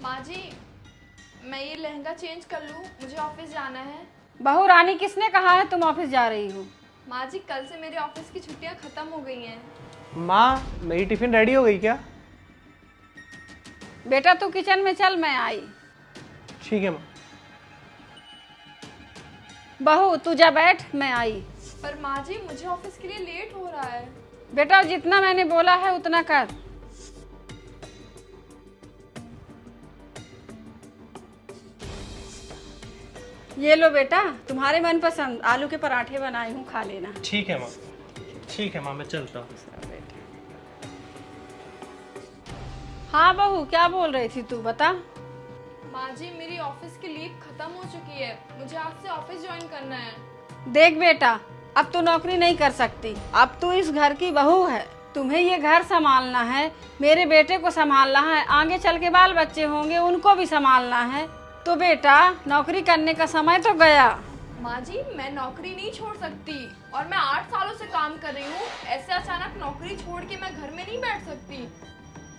माँ जी, मैं ये लहंगा चेंज कर लूँ, मुझे ऑफिस जाना है। बहू रानी, किसने कहा है तुम ऑफिस जा रही हो? माँ जी, कल से मेरे ऑफिस की छुट्टियाँ खत्म हो गई हैं। माँ, मेरी टिफिन रेडी हो गई क्या? बेटा तू किचन में चल, मैं आई। ठीक है माँ। बहू तू जा बैठ, मैं आई। पर माँ जी, मुझे ऑफिस के लिए लेट हो रहा है। बेटा जितना मैंने बोला है उतना कर। ये लो बेटा, तुम्हारे मनपसंद आलू के पराठे बनाए हूँ, खा लेना। ठीक है माँ, ठीक है माँ, मैं चलता हूँ। हाँ बहू, क्या बोल रही थी तू, बता। माँ जी, मेरी ऑफिस की लीव खत्म हो चुकी है, मुझे आज से ऑफिस ज्वाइन करना है। देख बेटा, अब तू नौकरी नहीं कर सकती, अब तू इस घर की बहू है। तुम्हें ये घर संभालना है, मेरे बेटे को संभालना है, आगे चल के बाल बच्चे होंगे उनको भी संभालना है। तो बेटा नौकरी करने का समय तो गया। माँ जी, मैं नौकरी नहीं छोड़ सकती और मैं 8 सालों से काम कर रही हूँ। ऐसे अचानक नौकरी छोड़ के मैं घर में नहीं बैठ सकती।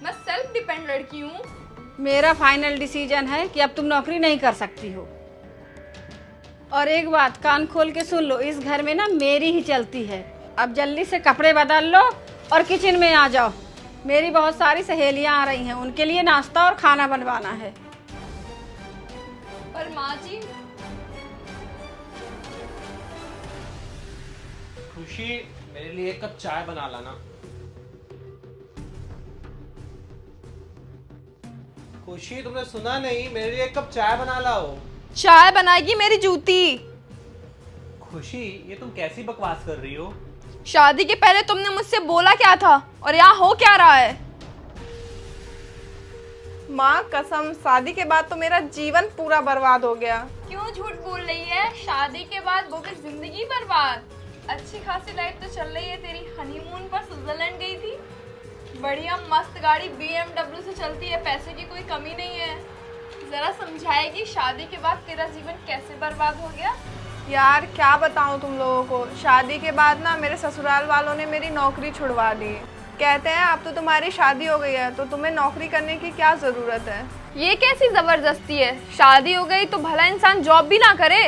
मैं सेल्फ डिपेंड लड़की हूँ। मेरा फाइनल डिसीजन है कि अब तुम नौकरी नहीं कर सकती हो। और एक बात कान खोल के सुन लो, इस घर में ना मेरी ही चलती है। अब जल्दी से कपड़े बदल लो और किचन में आ जाओ। मेरी बहुत सारी सहेलियां आ रही हैं, उनके लिए नाश्ता और खाना बनवाना है। पर माँ जी, खुशी, मेरे लिए एक कप चाय बना लाना। खुशी, तुमने सुना नहीं? मेरे लिए एक कप चाय बना लाओ। चाय बनाएगी मेरी जूती। खुशी, ये तुम कैसी बकवास कर रही हो? शादी के पहले तुमने मुझसे बोला क्या था और यहाँ हो क्या रहा है? माँ कसम, शादी के बाद तो मेरा जीवन पूरा बर्बाद हो गया। क्यों झूठ बोल रही है? शादी के बाद वो भी जिंदगी बर्बाद। अच्छी खासी लाइफ तो चल रही है तेरी। हनीमून पर स्विट्जरलैंड गई थी, बढ़िया मस्त गाड़ी BMW से चलती है, पैसे की कोई कमी नहीं है। जरा समझाएगी शादी के बाद तेरा जीवन कैसे बर्बाद हो गया? यार क्या बताऊँ तुम लोगों को, शादी के बाद ना मेरे ससुराल वालों ने मेरी नौकरी छुड़वा दी। कहते हैं अब तो तुम्हारी शादी हो गई है तो तुम्हें नौकरी करने की क्या ज़रूरत है। ये कैसी जबरदस्ती है? शादी हो गई तो भला इंसान जॉब भी ना करे।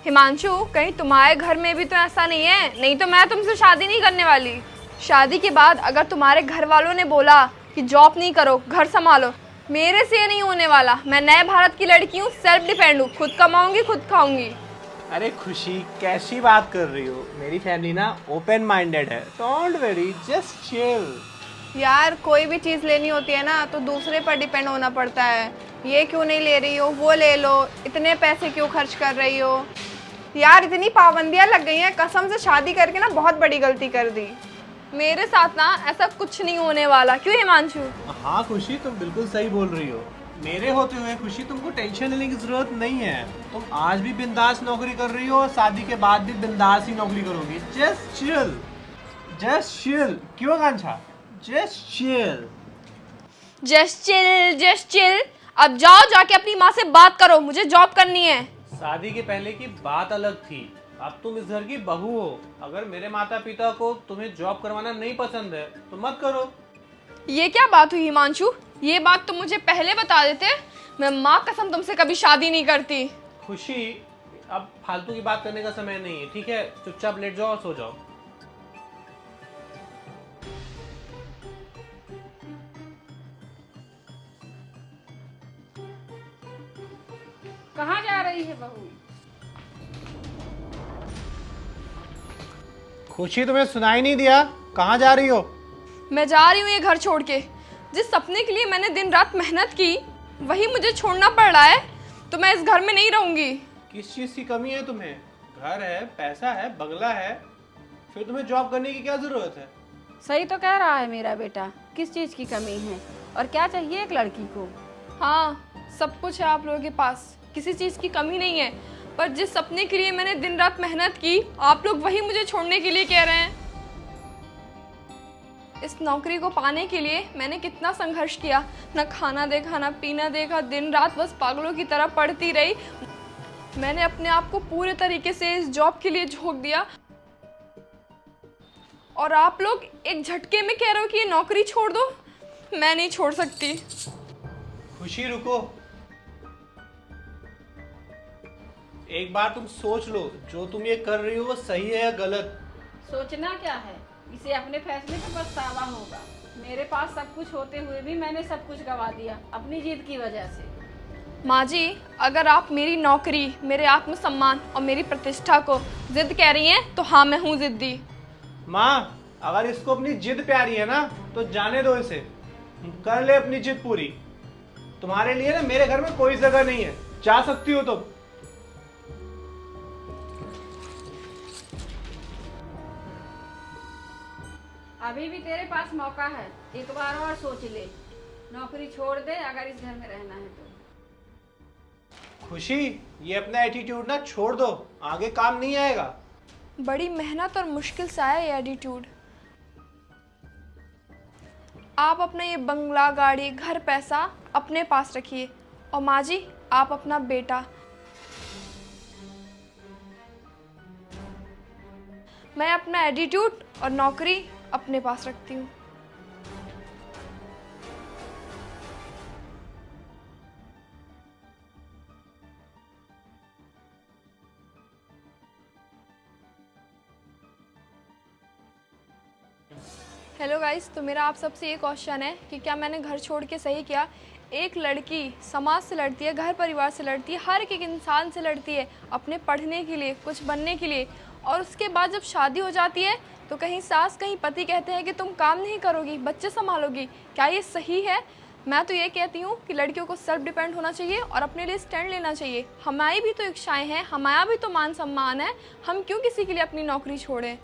हिमांशु, कहीं तुम्हारे घर में भी तो ऐसा नहीं है? नहीं तो मैं तुमसे शादी नहीं करने वाली। शादी के बाद अगर तुम्हारे घर वालों ने बोला कि जॉब नहीं करो, घर संभालो, मेरे से ये नहीं होने वाला। मैं नए भारत की लड़की हूँ, सेल्फ डिपेंड हूँ, खुद कमाऊंगी खुद खाऊंगी। अरे खुशी, कैसी बात कर रही हो? मेरी फैमिली ना ओपन माइंडेड है। Don't worry, just chill. यार कोई भी चीज़ लेनी होती है ना तो दूसरे पर डिपेंड होना पड़ता है। ये क्यों नहीं ले रही हो, वो ले लो, इतने पैसे क्यों खर्च कर रही हो। यार इतनी पाबंदियाँ लग गई हैं, कसम से शादी करके ना बहुत बड़ी गलती कर दी। मेरे साथ ना ऐसा कुछ नहीं होने वाला। क्यों हिमांशु? हाँ खुशी, तुम बिल्कुल सही बोल रही हो। मेरे होते हुए खुशी तुमको टेंशन लेने की जरूरत नहीं है। तुम आज भी बिंदास नौकरी कर रही हो और शादी के बाद भी बिंदास ही नौकरी करोगी। Just chill, just chill. क्यों कांछा? Just chill. Just chill, just chill. अब जाओ, जाके अपनी माँ से बात करो, मुझे जॉब करनी है। शादी के पहले की बात अलग थी, अब तुम इस घर की बहू हो। अगर मेरे माता पिता को तुम्हें जॉब करवाना नहीं पसंद है तो मत करो। ये क्या बात हुई हिमांशु? ये बात तुम मुझे पहले बता देते, मैं माँ कसम तुमसे कभी शादी नहीं करती। खुशी, अब फालतू की बात करने का समय नहीं है, ठीक है? चुपचाप लेट जाओ और सो जाओ। कहाँ जा रही है बहू? खुशी, तुम्हें सुनाई नहीं दिया? कहाँ जा रही हो? मैं जा रही हूँ ये घर छोड़ के। जिस सपने के लिए मैंने दिन रात मेहनत की, वही मुझे छोड़ना पड़ रहा है। तो मैं इस घर में नहीं रहूंगी। किस चीज की कमी है तुम्हें? घर है, पैसा है, बंगला है, फिर तुम्हें जॉब करने की क्या जरूरत है? सही तो कह रहा है मेरा बेटा, किस चीज़ की कमी है और क्या चाहिए एक लड़की को? हाँ, सब कुछ है आप लोगों के पास, किसी चीज़ की कमी नहीं है। पर जिस सपने के लिए मैंने दिन रात मेहनत की, आप लोग वही मुझे छोड़ने के लिए कह रहे हैं। इस नौकरी को पाने के लिए मैंने कितना संघर्ष किया। ना खाना देखा, ना पीना देखा, दिन रात बस पागलों की तरह पढ़ती रही। मैंने अपने आप को पूरे तरीके से इस जॉब के लिए झोंक दिया और आप लोग एक झटके में कह रहे हो कि ये नौकरी छोड़ दो। मैं नहीं छोड़ सकती। खुशी रुको, एक बार तुम सोच लो, जो तुम ये कर रही हो वो सही है या गलत। सोचना क्या है, इसे अपने फैसले पे पछतावा होगा। मेरे पास सब कुछ होते हुए भी मैंने सब कुछ गवा दिया अपनी जिद की वजह से। माँ जी, अगर आप मेरी नौकरी, मेरे आत्मसम्मान और मेरी प्रतिष्ठा को जिद कह रही हैं तो हाँ, मैं हूँ जिद्दी। माँ, अगर इसको अपनी जिद प्यारी है ना तो जाने दो इसे, कर ले अपनी जिद पूरी। तुम्हारे लिए ना मेरे घर में कोई जगह नहीं है, जा सकती हो तुम। अभी भी तेरे पास मौका है, एक बार और सोच ले। नौकरी छोड़ दे अगर इस घर में रहना है तो। खुशी, ये अपना एटीट्यूड ना छोड़ दो, आगे काम नहीं आएगा। बड़ी मेहनत और मुश्किल से आया ये एटीट्यूड। आप अपना ये बंगला, गाड़ी, घर, पैसा अपने पास रखिए, और माँ जी आप अपना बेटा। मैं अपना एटीट्यूड और नौकरी अपने पास रखती हूँ। हेलो गाइस, तो मेरा आप सबसे ये क्वेश्चन है कि क्या मैंने घर छोड़ के सही किया? एक लड़की समाज से लड़ती है, घर परिवार से लड़ती है, हर एक इंसान से लड़ती है अपने पढ़ने के लिए, कुछ बनने के लिए, और उसके बाद जब शादी हो जाती है तो कहीं सास कहीं पति कहते हैं कि तुम काम नहीं करोगी, बच्चे संभालोगी। क्या ये सही है? मैं तो ये कहती हूँ कि लड़कियों को सेल्फ डिपेंड होना चाहिए और अपने लिए स्टैंड लेना चाहिए। हमारी भी तो इच्छाएँ हैं, हमारा भी तो मान सम्मान है, हम क्यों किसी के लिए अपनी नौकरी छोड़ें?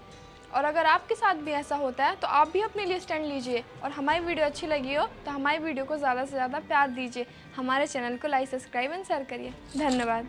और अगर आपके साथ भी ऐसा होता है तो आप भी अपने लिए स्टैंड लीजिए। और हमारी वीडियो अच्छी लगी हो तो हमारी वीडियो को ज़्यादा से ज़्यादा प्यार दीजिए। हमारे चैनल को लाइक, सब्सक्राइब एंड शेयर करिए। धन्यवाद।